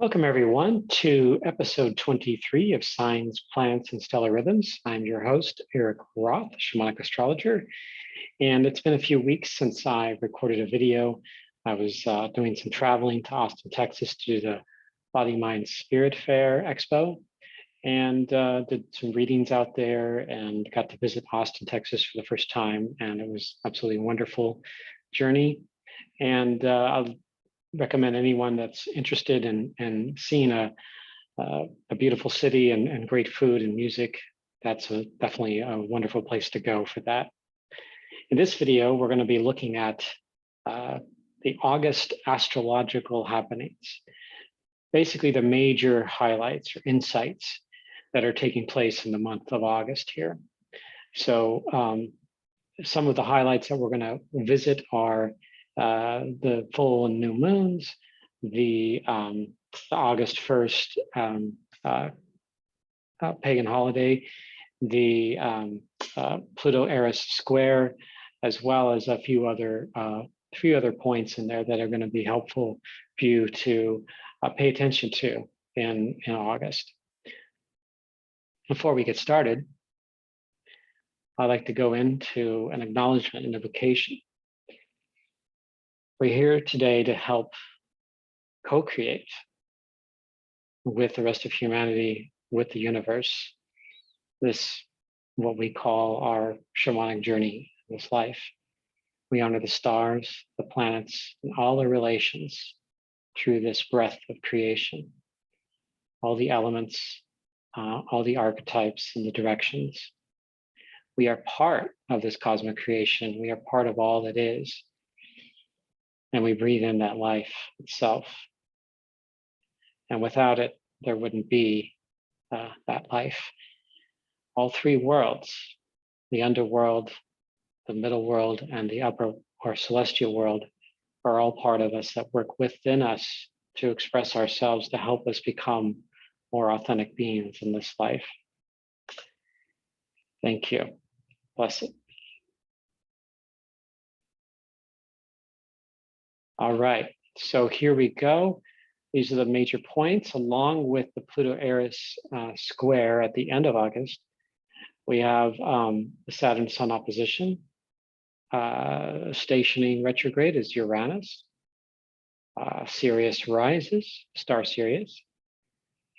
Welcome everyone to episode 23 of Signs, Planets, and Stellar Rhythms. I'm your host, Erik Roth, Shamanic Astrologer, and it's been a few weeks since I recorded a video. I was doing some traveling to Austin, Texas to do the Body, Mind, Spirit Fair Expo, and did some readings out there and got to visit Austin, Texas for the first time, and it was absolutely a wonderful journey. And I'll recommend anyone that's interested in seeing a beautiful city and great food and music. That's definitely a wonderful place to go for that. In this video, we're going to be looking at the August astrological happenings, basically the major highlights or insights that are taking place in the month of August here. So some of the highlights that we're going to visit are the full and new moons, the August 1st pagan holiday, the Pluto-Eris square, as well as a few other points in there that are going to be helpful for you to pay attention to in August. Before we get started, I'd like to go into an acknowledgement and invocation. We're here today to help co-create with the rest of humanity, with the universe, this, what we call our shamanic journey, this life. We honor the stars, the planets, and all their relations through this breath of creation, all the elements, all the archetypes and the directions. We are part of this cosmic creation. We are part of all that is. And we breathe in that life itself. And without it, there wouldn't be that life. All three worlds, the underworld, the middle world, and the upper or celestial world, are all part of us that work within us to express ourselves, to help us become more authentic beings in this life. Thank you. Bless it. All right, so here we go. These are the major points, along with the Pluto-Eris square at the end of August. We have the Saturn Sun Opposition. Stationing retrograde is Uranus. Sirius rises, Star Sirius.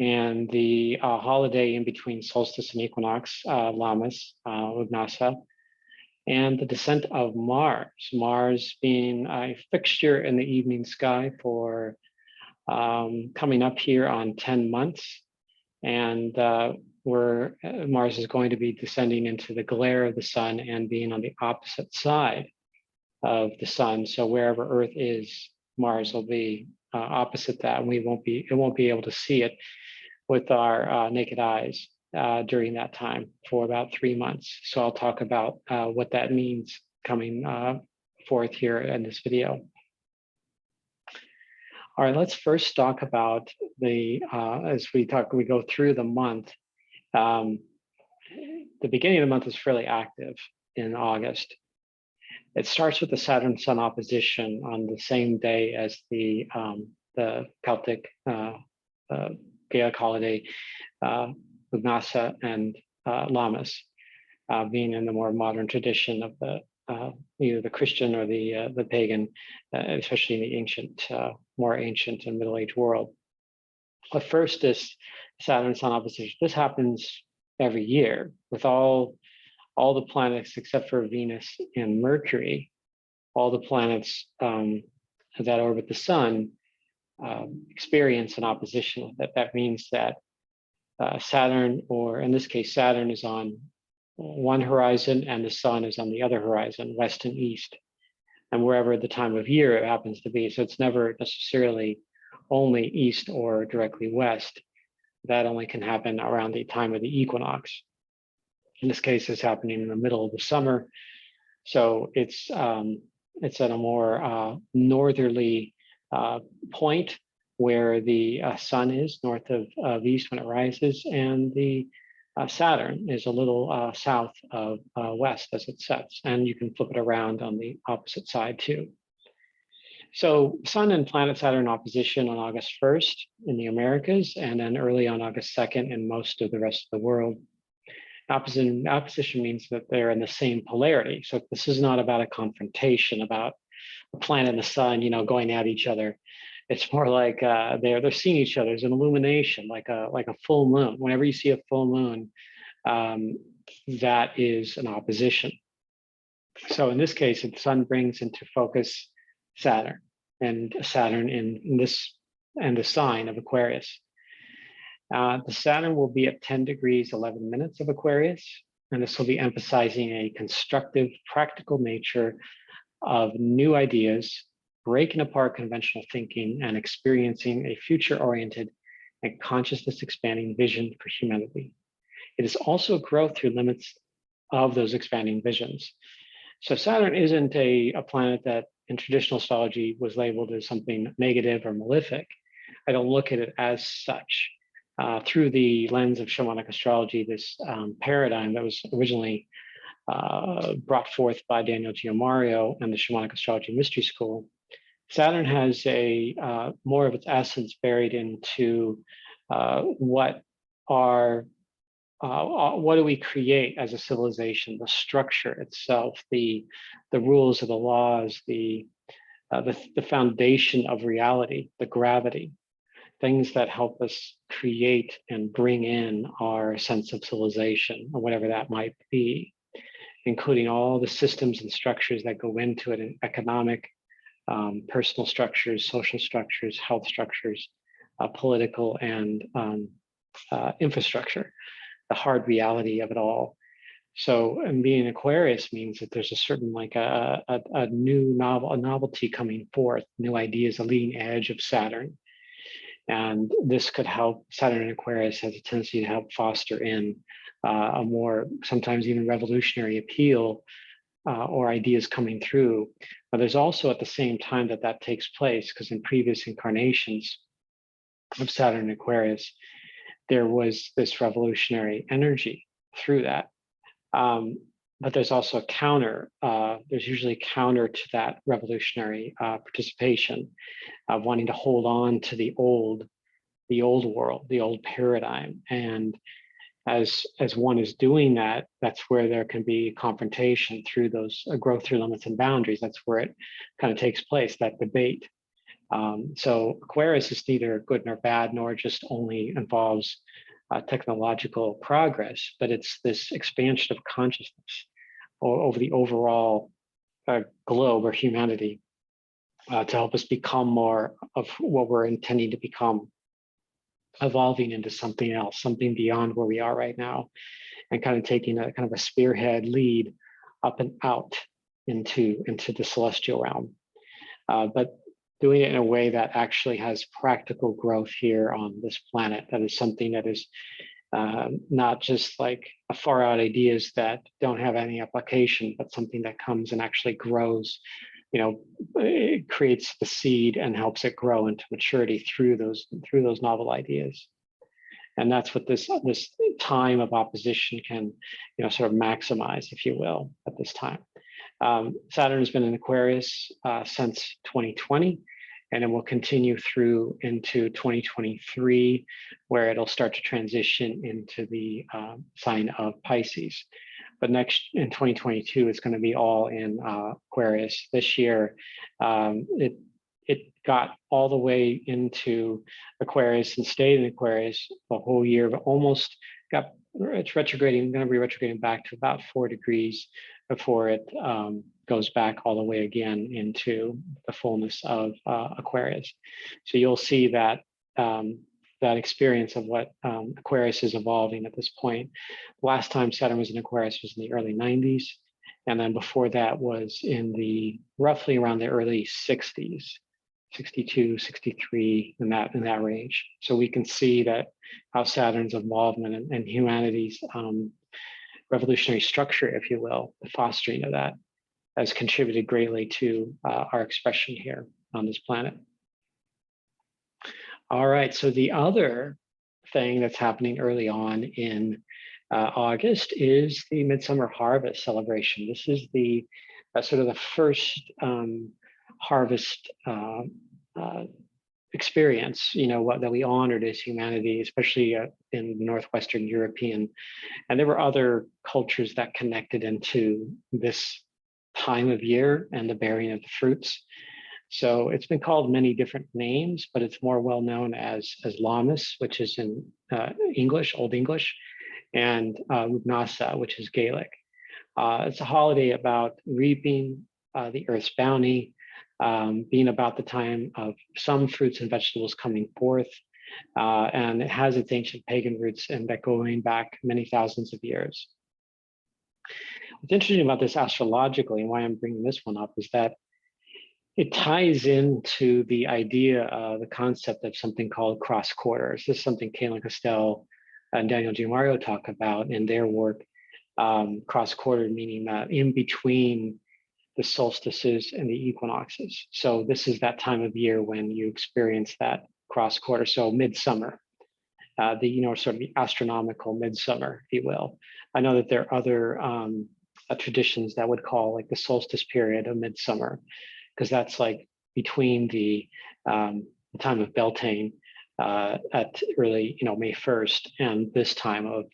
And the holiday in between solstice and equinox, Lammas, Uranus. And the descent of Mars, Mars being a fixture in the evening sky for coming up here on 10 months. And where Mars is going to be descending into the glare of the sun and being on the opposite side of the sun. So wherever Earth is, Mars will be opposite that, and it won't be able to see it with our naked eyes during that time for about 3 months. So I'll talk about what that means coming forth here in this video. All right, let's first talk about the, as we go through the month. The beginning of the month is fairly active in August. It starts with the Saturn Sun Opposition on the same day as the Celtic Gaelic holiday, Uranus and Lammas, being in the more modern tradition of the either the Christian or the pagan, especially in the ancient, more ancient and Middle Age world. But first, this Saturn Sun Opposition. This happens every year with all the planets except for Venus and Mercury. All the planets that orbit the sun experience an opposition with it. That means that Saturn, or in this case, Saturn is on one horizon and the sun is on the other horizon, west and east, and wherever the time of year it happens to be. So it's never necessarily only east or directly west. That only can happen around the time of the equinox. In this case, it's happening in the middle of the summer. So it's at a more northerly point where the sun is north of east when it rises, and the Saturn is a little south of west as it sets, and you can flip it around on the opposite side too. So Sun and planet Saturn opposition on August 1st in the Americas, and then early on August 2nd in most of the rest of the world. Opposition means that they're in the same polarity. So this is not about a confrontation, about the planet and the sun, going at each other. It's more like they're seeing each other. There's an illumination, like a full moon. Whenever you see a full moon, that is an opposition. So in this case, the sun brings into focus Saturn, and Saturn in this and the sign of Aquarius. The Saturn will be at 10 degrees, 11 minutes of Aquarius, and this will be emphasizing a constructive, practical nature of new ideas, breaking apart conventional thinking, and experiencing a future-oriented and consciousness-expanding vision for humanity. It is also growth through limits of those expanding visions. So Saturn isn't a planet that in traditional astrology was labeled as something negative or malefic. I don't look at it as such. Through the lens of shamanic astrology, this paradigm that was originally brought forth by Daniel Giamario and the Shamanic Astrology Mystery School, Saturn has a more of its essence buried into what do we create as a civilization, the structure itself, the rules of the laws, the foundation of reality, the gravity, things that help us create and bring in our sense of civilization, or whatever that might be, including all the systems and structures that go into it, in economic, personal structures, social structures, health structures, political, and infrastructure, the hard reality of it all. So, and being Aquarius means that there's a certain, like a new novelty coming forth, new ideas, a leading edge of Saturn. And this could help. Saturn in Aquarius has a tendency to help foster in a more, sometimes even revolutionary appeal or ideas coming through. But there's also at the same time that takes place, because in previous incarnations of Saturn in Aquarius, there was this revolutionary energy through that. But there's also a counter, there's usually a counter to that revolutionary participation of wanting to hold on to the old world, the old paradigm. And as one is doing that, that's where there can be confrontation through those growth through limits and boundaries. That's where it kind of takes place, that debate. So Aquarius is neither good nor bad, nor just only involves technological progress, but it's this expansion of consciousness over the overall globe or humanity to help us become more of what we're intending to become, evolving into something else, something beyond where we are right now, and kind of taking a kind of a spearhead lead up and out into the celestial realm. But doing it in a way that actually has practical growth here on this planet. That is something that is not just like a far out ideas that don't have any application, but something that comes and actually grows, it creates the seed and helps it grow into maturity through those novel ideas. And that's what this time of opposition can, sort of maximize, if you will, at this time. Saturn has been in Aquarius since 2020, and it will continue through into 2023, where it'll start to transition into the sign of Pisces. But next in 2022, it's going to be all in Aquarius. This year, it got all the way into Aquarius and stayed in Aquarius the whole year, but almost it's retrograding, going to be retrograding back to about 4 degrees before it goes back all the way again into the fullness of Aquarius. So you'll see that that experience of what Aquarius is evolving at this point. Last time Saturn was in Aquarius was in the early 90s. And then before that was in the roughly around the early 60s, 62, 63, in that range. So we can see that how Saturn's involvement and humanity's revolutionary structure, if you will, the fostering of that, has contributed greatly to our expression here on this planet. All right, so the other thing that's happening early on in August is the MidSummer Harvest celebration. This is the sort of the first harvest experience, what that we honored as humanity, especially in Northwestern European. And there were other cultures that connected into this time of year and the bearing of the fruits. So it's been called many different names, but it's more well known as Lammas, which is in English, Old English, and Uranus, which is Gaelic. It's a holiday about reaping the earth's bounty, being about the time of some fruits and vegetables coming forth. And it has its ancient pagan roots and that going back many thousands of years. What's interesting about this astrologically and why I'm bringing this one up is that it ties into the idea of the concept of something called cross quarters. This is something Caitlin Costell and Daniel G. Mario talk about in their work. Cross quarter meaning that in between the solstices and the equinoxes. So this is that time of year when you experience that cross quarter. So midsummer, sort of the astronomical midsummer, if you will. I know that there are other traditions that would call like the solstice period of midsummer, because that's like between the time of Beltane at early, May 1st and this time of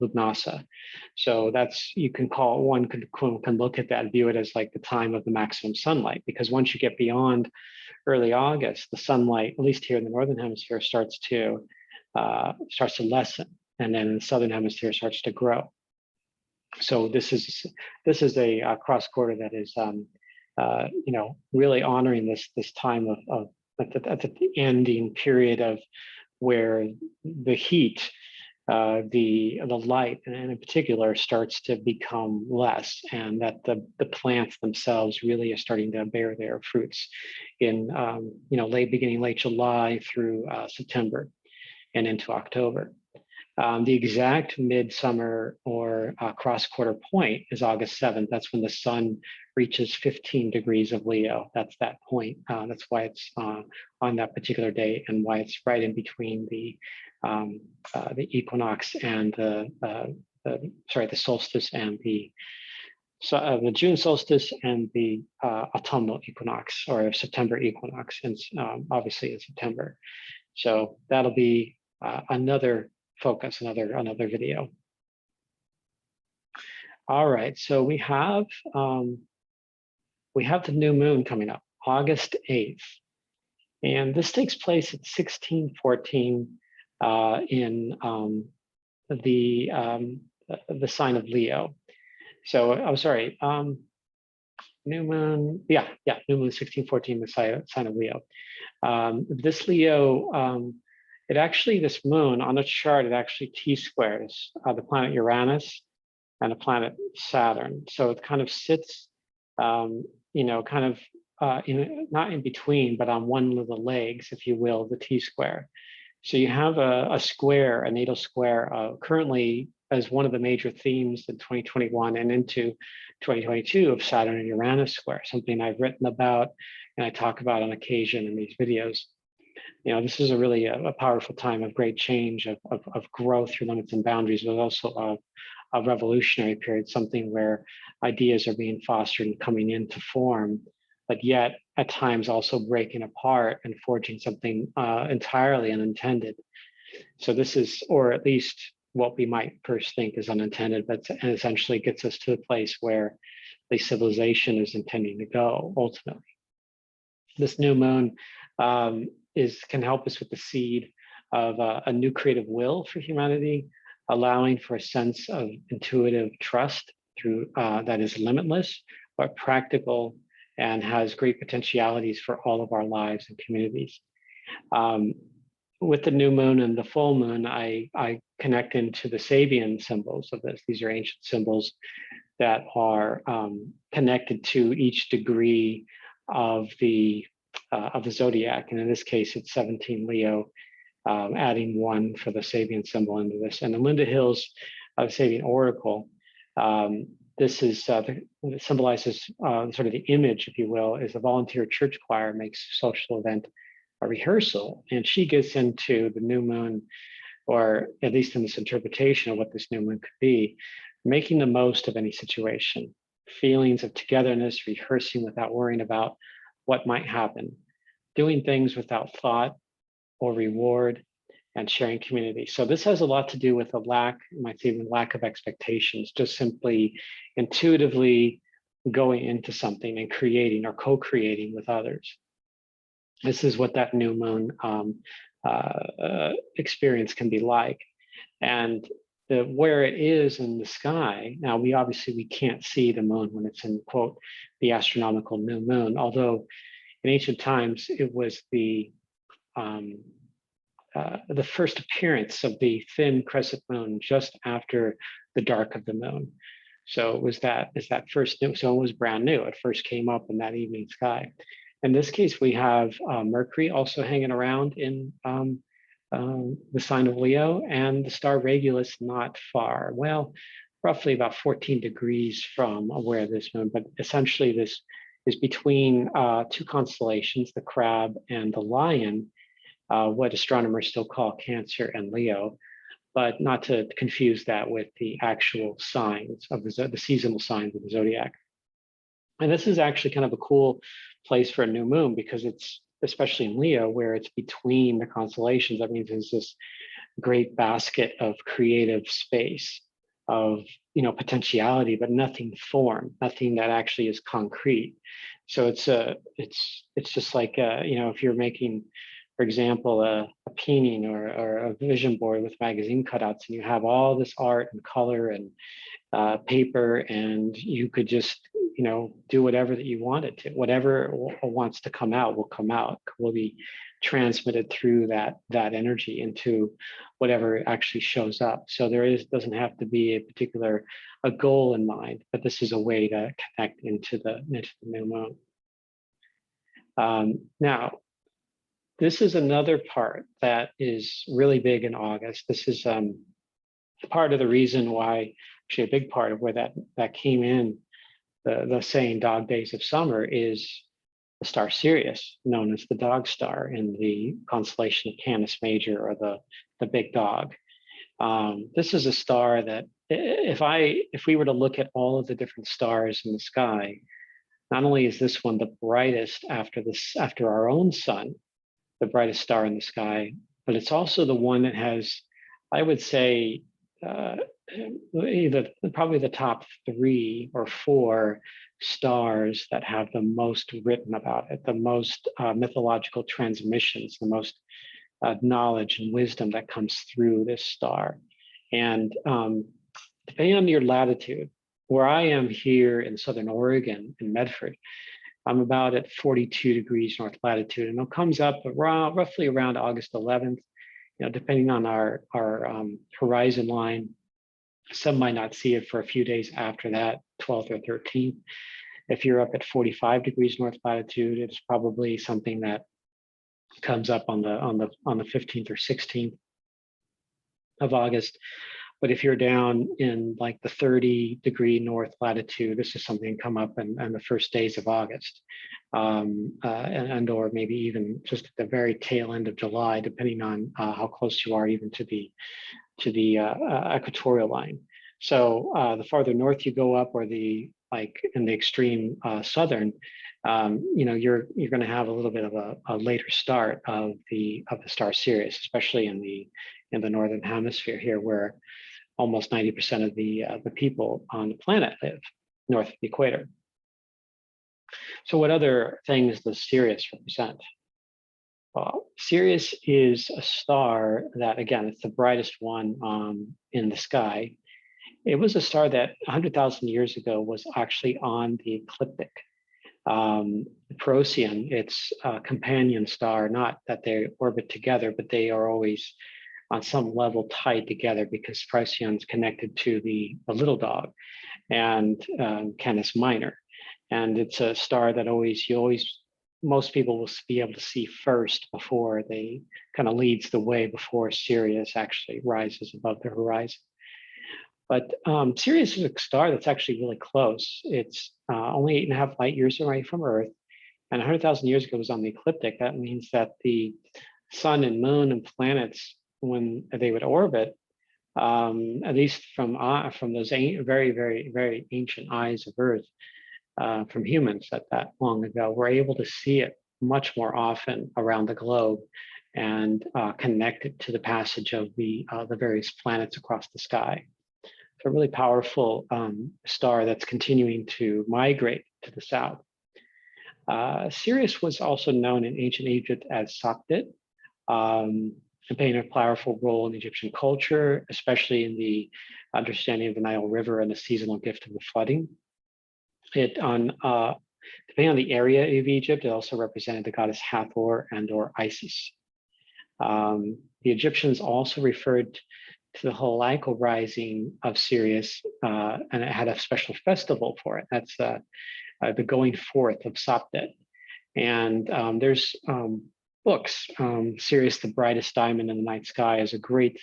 Lugnasa. So that's, you can call, one can look at that, view it as like the time of the maximum sunlight, because once you get beyond early August, the sunlight, at least here in the Northern Hemisphere, starts to lessen. And then in the Southern Hemisphere starts to grow. So this is a cross quarter that is, really honoring this time of at the ending period of where the heat, the light, and in particular, starts to become less, and that the plants themselves really are starting to bear their fruits in late July through September and into October. The exact midsummer or cross quarter point is August 7th. That's when the sun reaches 15 degrees of Leo. That's that point. That's why it's on that particular day, and why it's right in between the equinox and the solstice and the June solstice and the autumnal equinox or September equinox, and obviously in September. So that'll be another focus, another video. All right, so we have the new moon coming up, August 8th, and this takes place at 1614 in the sign of Leo. So I'm sorry, new moon, new moon 1614, the sign of Leo. This Leo. This moon on the chart, it actually T-squares the planet Uranus and the planet Saturn. So it kind of sits, not in between, but on one of the legs, if you will, the T-square. So you have a square, a natal square, currently as one of the major themes in 2021 and into 2022 of Saturn and Uranus square, something I've written about and I talk about on occasion in these videos. This is really a powerful time of great change, of growth through limits and boundaries, but also a revolutionary period, something where ideas are being fostered and coming into form, but yet at times also breaking apart and forging something entirely unintended. So this is, or at least what we might first think is unintended, but essentially gets us to the place where the civilization is intending to go ultimately. This new moon can help us with the seed of a new creative will for humanity, allowing for a sense of intuitive trust through that is limitless, but practical, and has great potentialities for all of our lives and communities. With the new moon and the full moon, I connect into the Sabian symbols of this. These are ancient symbols that are connected to each degree of the zodiac, and in this case, it's 17 Leo, adding 1 for the Sabian symbol into this. And the Linda Hills Sabian Oracle, this is it symbolizes sort of the image, if you will, is a volunteer church choir makes a social event a rehearsal, and she gets into the new moon, or at least in this interpretation of what this new moon could be, making the most of any situation, feelings of togetherness, rehearsing without worrying about what might happen, doing things without thought or reward, and sharing community. So this has a lot to do with a lack, you might say even lack of expectations, just simply intuitively going into something and creating or co-creating with others. This is what that new moon experience can be like. And where it is in the sky, now we can't see the moon when it's in, quote, the astronomical new moon, although in ancient times it was the first appearance of the thin crescent moon just after the dark of the moon. So it was that first new, so it was brand new. It first came up in that evening sky. In this case, we have Mercury also hanging around in the sign of Leo, and the star Regulus not far. Well, roughly about 14 degrees from where this moon, but essentially this is between two constellations, the Crab and the Lion, what astronomers still call Cancer and Leo, but not to confuse that with the actual signs of the seasonal signs of the zodiac. And this is actually kind of a cool place for a new moon because it's, especially in Leo, where it's between the constellations. That means there's this great basket of creative space, of potentiality, but nothing formed, nothing that actually is concrete. So it's just like if you're making, for example, a painting or a vision board with magazine cutouts, and you have all this art and color and paper, and you could just do whatever that you wanted to. Whatever wants to come out will come out, will be transmitted through that energy into whatever actually shows up. So doesn't have to be a goal in mind, but this is a way to connect into the new moon. Now, this is another part that is really big in August. This is part of the reason why, actually a big part of where that came in, the saying dog days of summer, is the star Sirius, known as the dog star in the constellation of Canis Major, or the big dog. This is a star that if we were to look at all of the different stars in the sky, not only is this one the brightest after our own sun, the brightest star in the sky, but it's also the one that has, I would say, probably the top 3 or 4 stars that have the most written about it, the most mythological transmissions, the most knowledge and wisdom that comes through this star. And depending on your latitude, where I am here in Southern Oregon, in Medford, I'm about at 42 degrees north latitude, and it comes up roughly around August 11th, depending on our horizon line. Some might not see it for a few days after that, 12th or 13th. If you're up at 45 degrees north latitude, it's probably something that comes up on the 15th or 16th of August. But if you're down in like the 30-degree north latitude, this is something come up in the first days of August, and or maybe even just at the very tail end of July, depending on how close you are even to the equatorial line. So the farther north you go up, or in the extreme southern, you're going to have a little bit of a later start of the star Sirius, especially in the northern hemisphere here, where almost 90% of the people on the planet live north of the equator. So what other things does Sirius represent? Well, Sirius is a star that, again, it's the brightest one in the sky. It was a star that 100,000 years ago was actually on the ecliptic. Procyon, its companion star, not that they orbit together, but they are always on some level tied together, because Procyon's connected to the little dog and Canis Minor. And it's a star that most people will be able to see first before they kind of leads the way before Sirius actually rises above the horizon. But Sirius is a star that's actually really close. It's only 8.5 light years away from Earth, and 100,000 years ago it was on the ecliptic. That means that the sun and moon and planets, when they would orbit, at least from those very, very, very ancient eyes of Earth, from humans that long ago. We're able to see it much more often around the globe and connect it to the passage of the various planets across the sky. It's a really powerful star that's continuing to migrate to the south. Sirius was also known in ancient Egypt as Sopdet, playing a powerful role in Egyptian culture, especially in the understanding of the Nile River and the seasonal gift of the flooding. Depending on the area of Egypt, it also represented the goddess Hathor and/or Isis. The Egyptians also referred to the Heliacal rising of Sirius, and it had a special festival for it. That's the going forth of Sopdet. And there's books. Sirius, the Brightest Diamond in the Night Sky is a great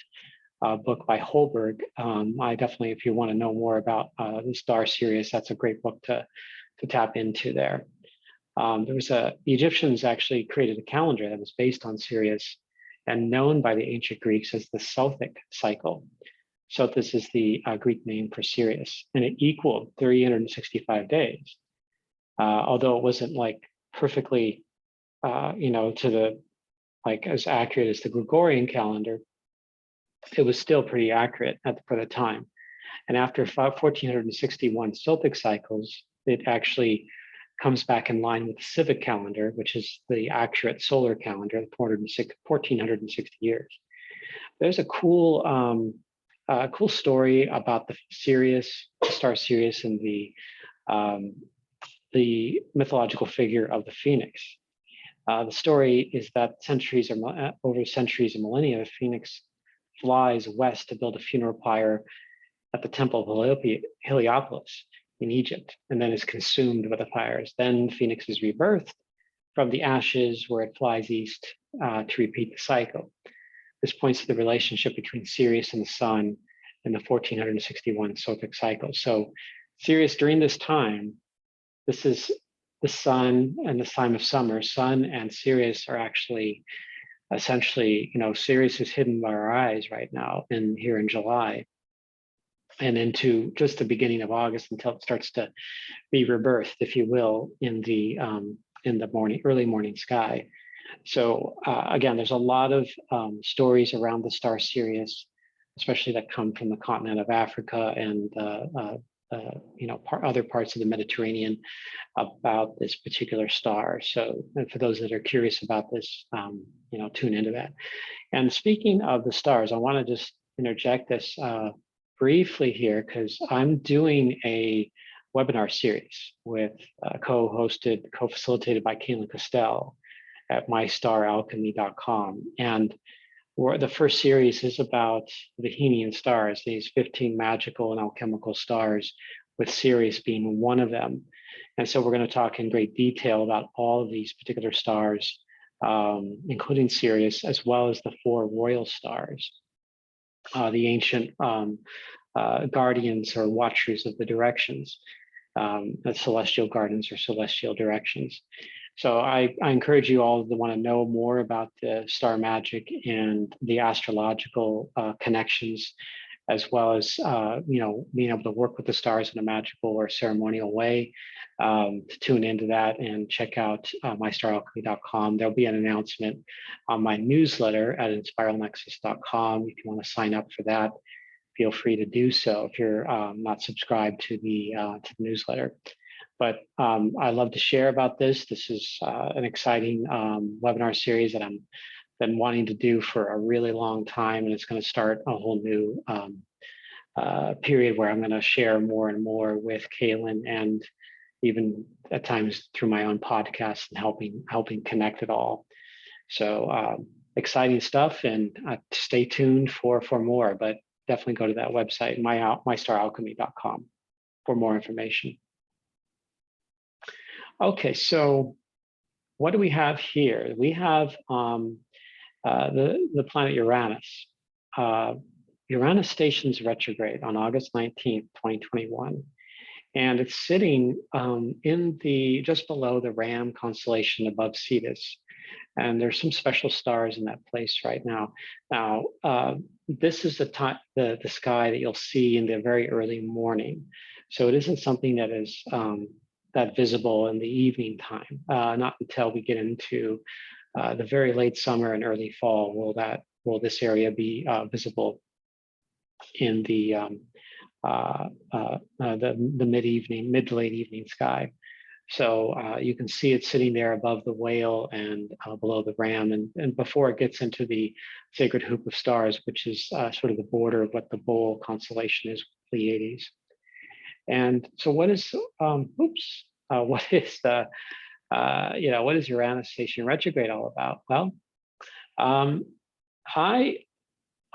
book by Holberg. I definitely, if you want to know more about the star Sirius, that's a great book to tap into there. The Egyptians actually created a calendar that was based on Sirius and known by the ancient Greeks as the Celtic cycle. So this is the Greek name for Sirius, and it equaled 365 days. Although it wasn't like perfectly, to the as accurate as the Gregorian calendar, it was still pretty accurate for the time. And after 1461 Celtic cycles, it actually comes back in line with the civic calendar, which is the accurate solar calendar, 1460 years. There's a cool story about the star Sirius, and the mythological figure of the phoenix. The story is that over centuries and millennia, the phoenix flies west to build a funeral pyre at the temple of Heliopolis in Egypt, and then is consumed by the fires. Then the phoenix is rebirthed from the ashes, where it flies east to repeat the cycle. This points to the relationship between Sirius and the sun in the 1461 Celtic cycle. So Sirius during this time, this is the sun and the time of summer. Sun and Sirius are actually essentially, Sirius is hidden by our eyes right now here in July, and into just the beginning of August until it starts to be rebirthed, if you will, in the early morning sky. So again, there's a lot of stories around the star Sirius, especially that come from the continent of Africa and other parts of the Mediterranean about this particular star. So, and for those that are curious about this, tune into that. And speaking of the stars, I want to just interject this briefly here, because I'm doing a webinar series with co-facilitated by Caitlin Costell at mystaralchemy.com. And the first series is about the Henian stars, these 15 magical and alchemical stars, with Sirius being one of them. And so we're going to talk in great detail about all of these particular stars, including Sirius, as well as the 4 royal stars, the ancient guardians or watchers of the directions, the celestial guardians or celestial directions. So I encourage you all to want to know more about the star magic and the astrological connections, as well as being able to work with the stars in a magical or ceremonial way. To tune into that and check out mystaralchemy.com. There'll be an announcement on my newsletter at inspiralnexus.com. If you want to sign up for that, feel free to do so if you're not subscribed to the newsletter. But I love to share about this. This is an exciting webinar series that I'm been wanting to do for a really long time, and it's going to start a whole new period where I'm going to share more and more with Caitlin, and even at times through my own podcast, and helping connect it all. So exciting stuff, and stay tuned for more. But definitely go to that website, mystaralchemy.com, for more information. Okay, so what do we have here? We have the planet Uranus. Uranus stations retrograde on August 19th, 2021. And it's sitting just below the Ram constellation above Cetus. And there's some special stars in that place right now. Now, this is the sky that you'll see in the very early morning. So it isn't something that is that visible in the evening time. Not until we get into the very late summer and early fall will this area be visible in the mid to late evening sky. So you can see it sitting there above the whale and below the ram, and before it gets into the sacred hoop of stars, which is sort of the border of what the bull constellation is, Pleiades. And so, what is what is the what is Uranus station retrograde all about? Well, I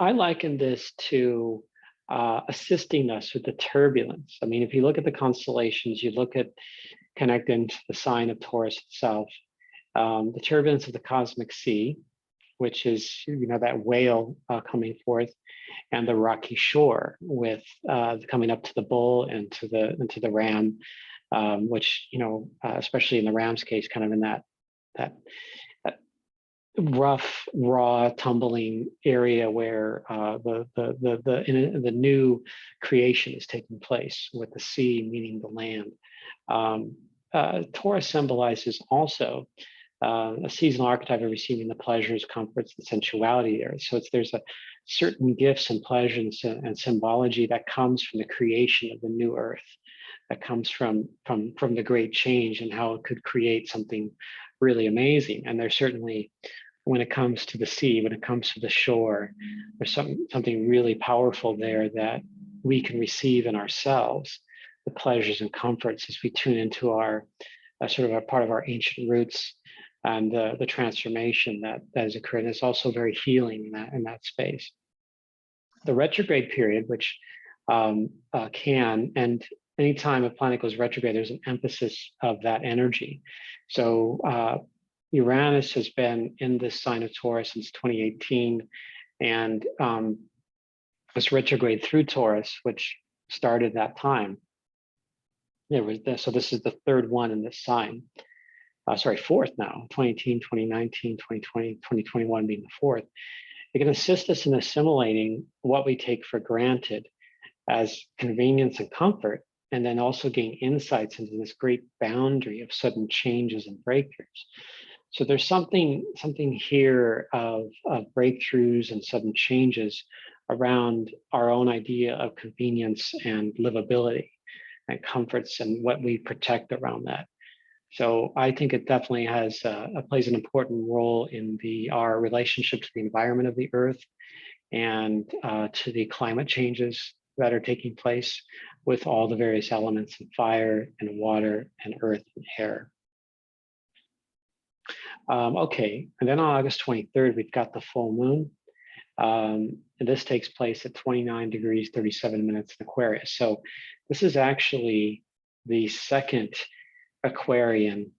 liken this to assisting us with the turbulence. I mean, if you look at the constellations, you look at connecting to the sign of Taurus itself, the turbulence of the cosmic sea, which is that whale coming forth, and the rocky shore with coming up to the bull and to the ram, which especially in the ram's case, kind of in that rough, raw, tumbling area where the new creation is taking place, with the sea meaning the land. Taurus symbolizes also a seasonal archetype of receiving the pleasures, comforts, and sensuality there. So there's a certain gifts and pleasures and symbology that comes from the creation of the new earth, that comes from the great change and how it could create something really amazing. And there's certainly, when it comes to the sea, when it comes to the shore, there's something really powerful there that we can receive in ourselves, the pleasures and comforts as we tune into our sort of a part of our ancient roots and the transformation that has occurred. And it's also very healing in that space. The retrograde period, which can, and anytime a planet goes retrograde, there's an emphasis of that energy. So Uranus has been in this sign of Taurus since 2018, and this retrograde through Taurus, which started that time. So this is the third one in this sign. Fourth now, 2018, 2019, 2020, 2021 being the fourth. It can assist us in assimilating what we take for granted as convenience and comfort, and then also gain insights into this great boundary of sudden changes and breakthroughs. So there's something here of breakthroughs and sudden changes around our own idea of convenience and livability and comforts and what we protect around that. So I think it definitely plays an important role in our relationship to the environment of the Earth and to the climate changes that are taking place with all the various elements of fire and water and earth and air. Okay, and then on August 23rd, we've got the full moon. And this takes place at 29 degrees, 37 minutes in Aquarius. So this is actually the second Aquarian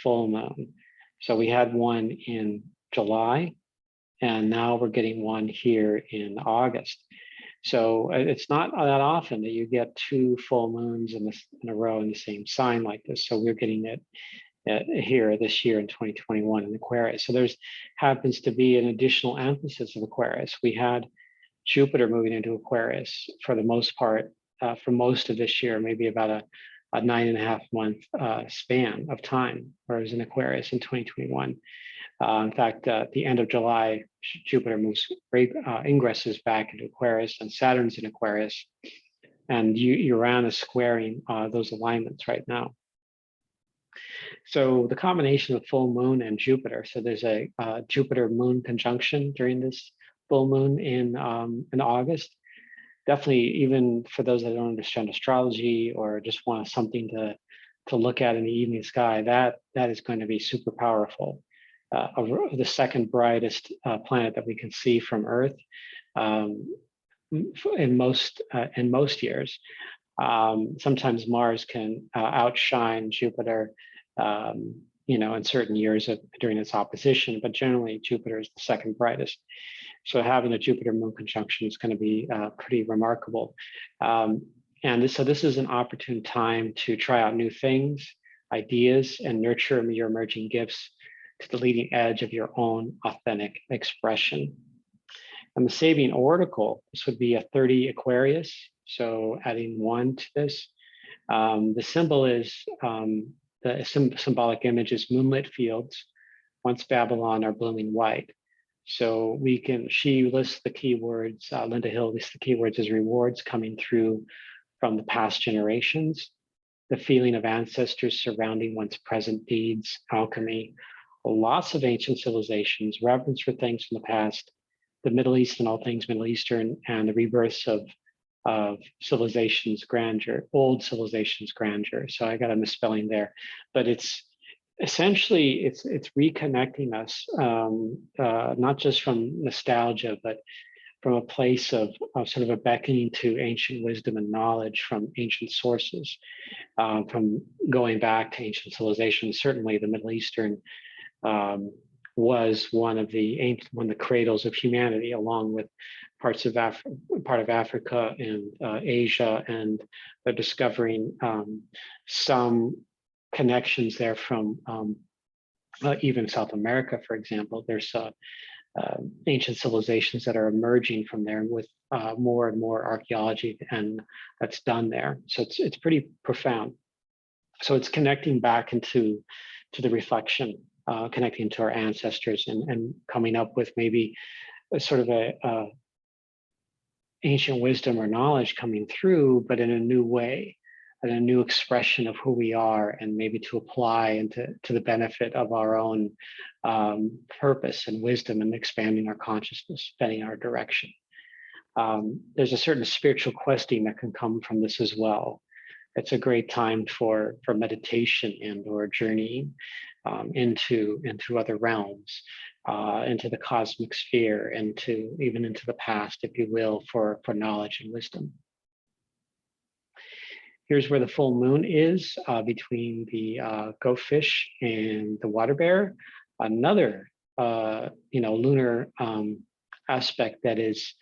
full moon. So we had one in July, and now we're getting one here in August. So it's not that often that you get two full moons in a row in the same sign like this. So we're getting it here this year in 2021 in Aquarius. So there's happens to be an additional emphasis of Aquarius. We had Jupiter moving into Aquarius for the most part, for most of this year, maybe about a 9.5 month span of time, where it was in Aquarius in 2021. In fact, at the end of July, Jupiter moves ingresses back into Aquarius, and Saturn's in Aquarius, and Uranus squaring those alignments right now. So the combination of full moon and Jupiter. So there's a Jupiter moon conjunction during this full moon in August. Definitely, even for those that don't understand astrology or just want something to look at in the evening sky, that is going to be super powerful. The second brightest planet that we can see from Earth in most years. Sometimes Mars can outshine Jupiter, in certain years during its opposition, but generally Jupiter is the second brightest. So having a Jupiter moon conjunction is going to be pretty remarkable. So this is an opportune time to try out new things, ideas, and nurture your emerging gifts to the leading edge of your own authentic expression. And the Sabian Oracle, this would be a 30 Aquarius. So adding one to this, The symbol is, the symbolic image is moonlit fields, once Babylon are blooming white. So she lists the keywords, Linda Hill lists the keywords as rewards coming through from the past generations, the feeling of ancestors surrounding one's present deeds, alchemy, lots of ancient civilizations, reverence for things from the past, the Middle East and all things Middle Eastern, and the rebirths of civilization's grandeur, old civilization's grandeur. So I got a misspelling there, but it's essentially it's reconnecting us, not just from nostalgia, but from a place of sort of a beckoning to ancient wisdom and knowledge from ancient sources, from going back to ancient civilizations. Certainly, the Middle Eastern was one of the cradles of humanity, along with part of Africa and Asia, and they're discovering some connections there from even South America, for example. There's ancient civilizations that are emerging from there with more and more archaeology and that's done there. So it's pretty profound. So it's connecting back into the reflection, connecting to our ancestors and coming up with maybe a sort of a ancient wisdom or knowledge coming through, but in a new way, and a new expression of who we are, and maybe to apply and to the benefit of our own purpose and wisdom, and expanding our consciousness, bending our direction. There's a certain spiritual questing that can come from this as well. It's a great time for meditation and or journeying into other realms, into the cosmic sphere, even into the past, if you will, for knowledge and wisdom. Here's where the full moon is, between the goat fish and the water bear. Another lunar aspect that is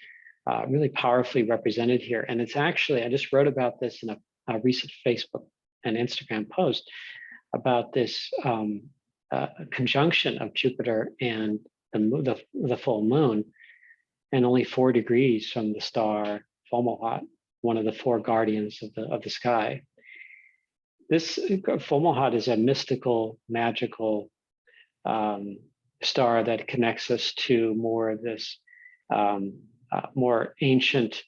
really powerfully represented here. And it's actually, I just wrote about this in a recent Facebook and Instagram post about this conjunction of Jupiter and the full moon, and only 4 degrees from the star Fomalhaut, one of the 4 guardians of the sky. This Fomalhaut is a mystical, magical star that connects us to more of this more ancient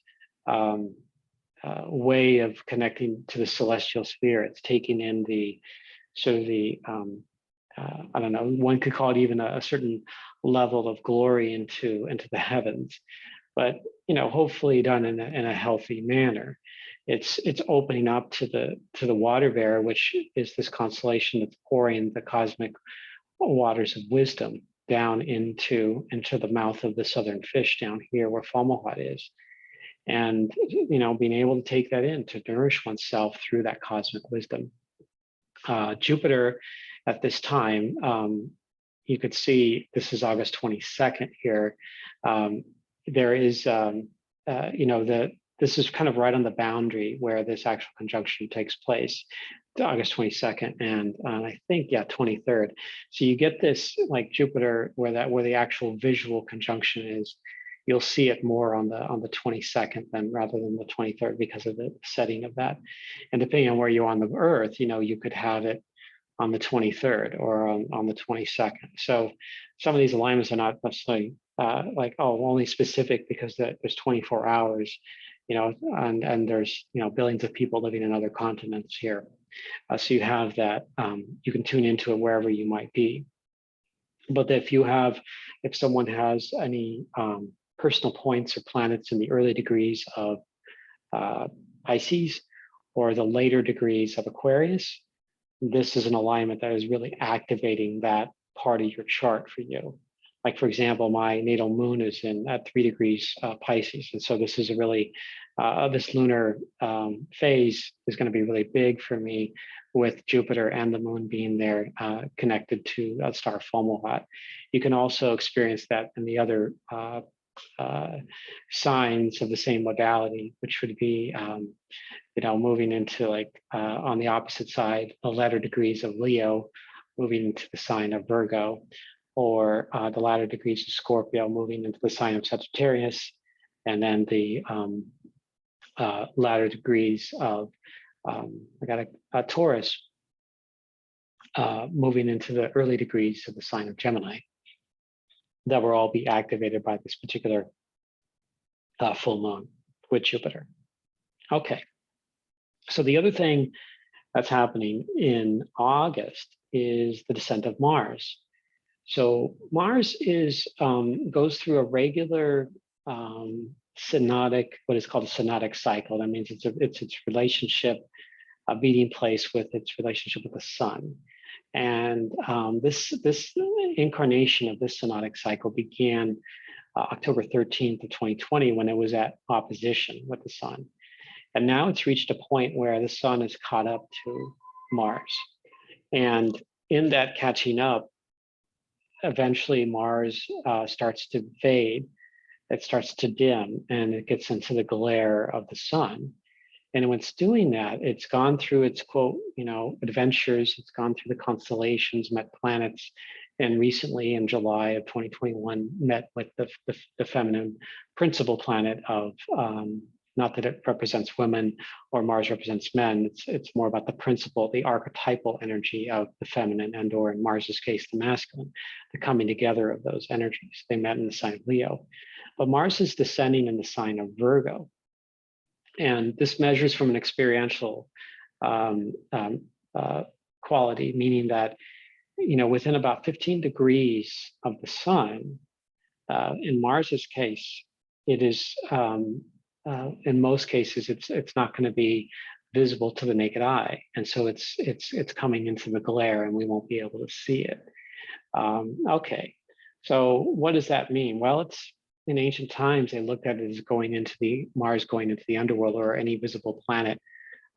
way of connecting to the celestial spirits, taking in the sort of the I don't know, one could call it even a certain level of glory into the heavens, but hopefully done in a healthy manner. It's opening up to the water bear, which is this constellation that's pouring the cosmic waters of wisdom down into the mouth of the southern fish down here where Fomalhaut is. And being able to take that in, to nourish oneself through that cosmic wisdom. Jupiter at this time, you could see this is August 22nd here. There is, this is kind of right on the boundary where this actual conjunction takes place, August 22nd and I think 23rd. So you get this like Jupiter where the actual visual conjunction is. You'll see it more on the 22nd rather than the 23rd because of the setting of that. And depending on where you're on the Earth, you could have it on the 23rd or on the 22nd. So some of these alignments are not necessarily only specific because there's 24 hours, and there's billions of people living in other continents here. So you have that, you can tune into it wherever you might be. But if someone has any personal points or planets in the early degrees of Pisces or the later degrees of Aquarius, this is an alignment that is really activating that part of your chart for you. Like, for example, my natal moon is at 3 degrees Pisces. And so this is a really, this lunar phase is going to be really big for me, with Jupiter and the moon being there connected to a star Fomalhaut. You can also experience that in the other signs of the same modality, which would be, moving into on the opposite side, the latter degrees of Leo, moving into the sign of Virgo, or the latter degrees of Scorpio, moving into the sign of Sagittarius, and then the latter degrees of I got a Taurus moving into the early degrees of the sign of Gemini that will all be activated by this particular full moon with Jupiter. Okay, so the other thing that's happening in August is the descent of Mars. So Mars is goes through a regular synodic, what is called a synodic cycle. That means it's its relationship, a meeting place with its relationship with the sun. And this incarnation of this synodic cycle began October 13th of 2020 when it was at opposition with the sun. And now it's reached a point where the sun is caught up to Mars. And in that catching up, eventually Mars starts to fade, it starts to dim, and it gets into the glare of the sun. And when it's doing that, it's gone through its quote, adventures, it's gone through the constellations, met planets, and recently in July of 2021, met with the feminine principal planet of, not that it represents women or Mars represents men, it's more about the principle, the archetypal energy of the feminine and or in Mars's case, the masculine, the coming together of those energies. They met in the sign of Leo. But Mars is descending in the sign of Virgo. And this measures from an experiential quality, meaning that, within about 15 degrees of the sun, in Mars's case, it is, in most cases, it's not going to be visible to the naked eye. And so it's coming into the glare and we won't be able to see it. Okay, so what does that mean? Well, it's, in ancient times, they looked at it as Mars going into the underworld, or any visible planet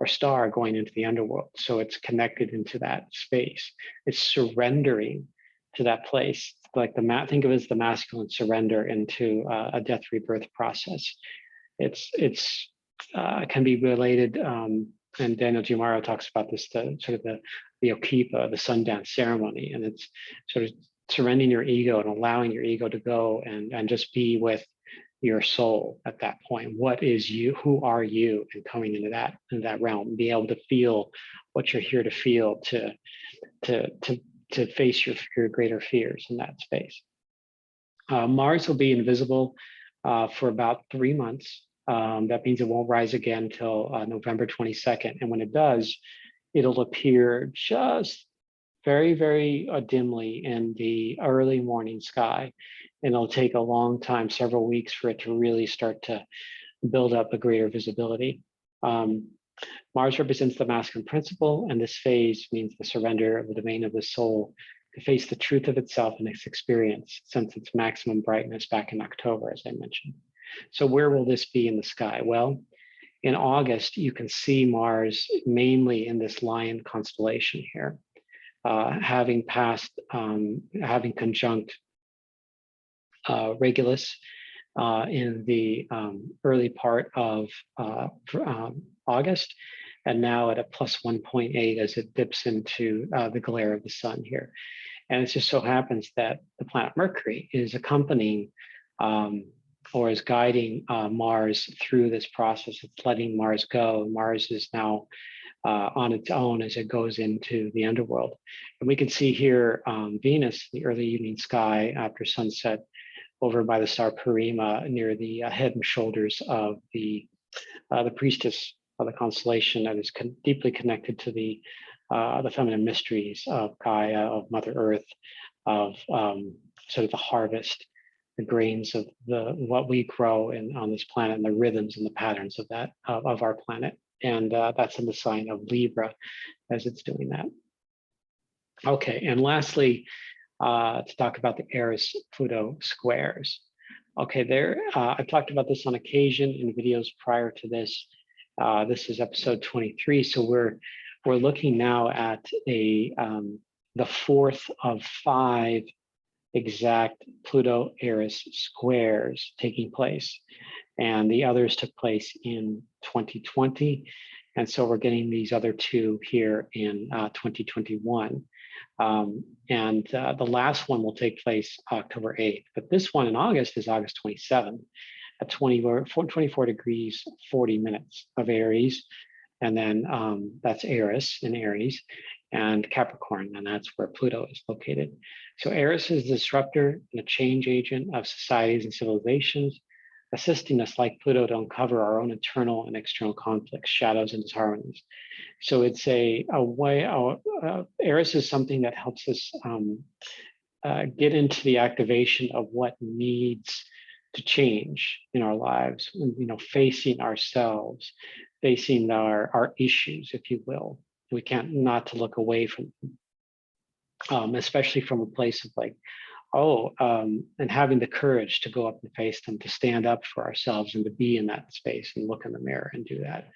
or star going into the underworld. So it's connected into that space. It's surrendering to that place. Like think of it as the masculine surrender into a death rebirth process. It's can be related, and Daniel Giamaro talks about this, the Okipa, the Sundance ceremony, and it's sort of surrendering your ego and allowing your ego to go and just be with your soul at that point. What is you? Who are you? And coming into that realm, be able to feel what you're here to feel, to face your greater fears in that space. Mars will be invisible for about 3 months. That means it won't rise again until November 22nd. And when it does, it'll appear just very, very dimly in the early morning sky. And it'll take a long time, several weeks, for it to really start to build up a greater visibility. Mars represents the masculine principle, and this phase means the surrender of the domain of the soul to face the truth of itself and its experience since its maximum brightness back in October, as I mentioned. So where will this be in the sky? Well, in August, you can see Mars mainly in this Lion constellation here, having conjunct Regulus in the early part of August, and now at a plus 1.8 as it dips into the glare of the sun here. And it just so happens that the planet Mercury is accompanying or is guiding Mars through this process. It's letting Mars go. Mars is now on its own as it goes into the underworld. And we can see here Venus, the early evening sky after sunset, over by the star Parima, near the head and shoulders of the priestess of the constellation that is deeply connected to the feminine mysteries of Gaia, of Mother Earth, of sort of the harvest, the grains of what we grow on this planet, and the rhythms and the patterns of that of our planet. And that's in the sign of Libra as it's doing that. Okay, and lastly, to talk about the Eris Pluto squares. Okay, I've talked about this on occasion in videos prior to this. This is episode 23, so we're looking now at the fourth of 5 exact Pluto-Eris squares taking place, and the others took place in 2020, and so we're getting these other 2 here in 2021. And the last one will take place October 8th, but this one in August is August 27th at 24 degrees 40 minutes of Aries, and then that's Eris in Aries, and Capricorn, and that's where Pluto is located. So Eris is the disruptor and a change agent of societies and civilizations, assisting us like Pluto to uncover our own internal and external conflicts, shadows, and disharmonies. So it's a way, Eris is something that helps us get into the activation of what needs to change in our lives, facing ourselves, facing our issues, if you will. We can't not to look away from them, especially from a place of like, and having the courage to go up and face them, to stand up for ourselves and to be in that space and look in the mirror and do that.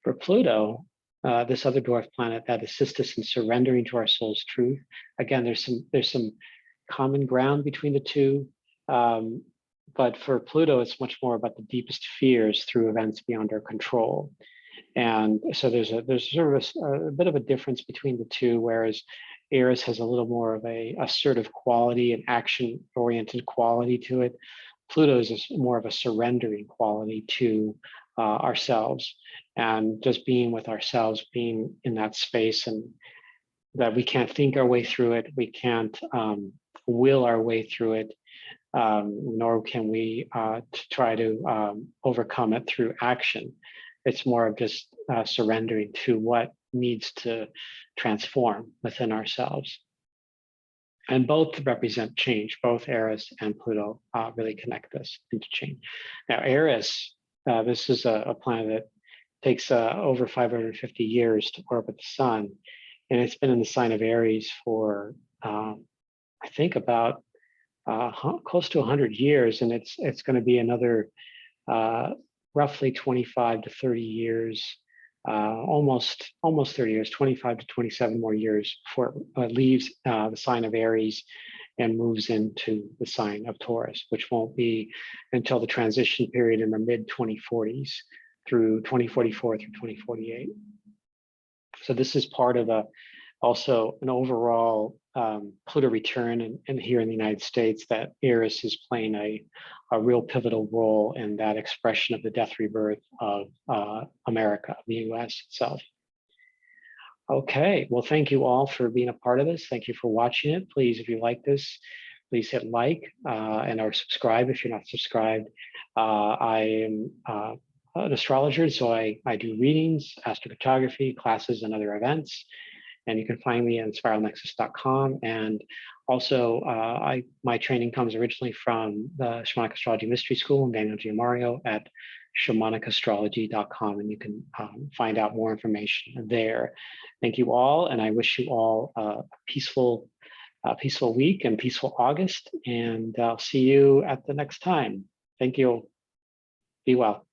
For Pluto, this other dwarf planet that assists us in surrendering to our soul's truth. Again, there's some common ground between the two. But for Pluto, it's much more about the deepest fears through events beyond our control. And so there's sort of a bit of a difference between the two, whereas Eris has a little more of a assertive quality and action-oriented quality to it. Pluto is more of a surrendering quality to ourselves, and just being with ourselves, being in that space, and that we can't think our way through it, we can't will our way through it, nor can we try to overcome it through action. It's more of just surrendering to what needs to transform within ourselves. And both represent change. Both Eris and Pluto really connect us into change. Now, Eris, this is a planet that takes over 550 years to orbit the sun. And it's been in the sign of Aries for, I think, about close to 100 years. And it's going to be another roughly 25 to 30 years, almost 30 years, 25 to 27 more years before it leaves the sign of Aries and moves into the sign of Taurus, which won't be until the transition period in the mid 2040s through 2044 through 2048. So this is part of also an overall Pluto return and here in the United States, that Eris is playing a real pivotal role in that expression of the death rebirth of America, the US itself. Okay, well, thank you all for being a part of this. Thank you for watching it. Please, if you like this, please hit like or subscribe if you're not subscribed. I am an astrologer, so I do readings, astrocartography, classes, and other events. And you can find me on spiralnexus.com. And also, my training comes originally from the Shamanic Astrology Mystery School and Daniel Giamario at shamanicastrology.com. And you can find out more information there. Thank you all. And I wish you all a peaceful week and peaceful August. And I'll see you at the next time. Thank you. Be well.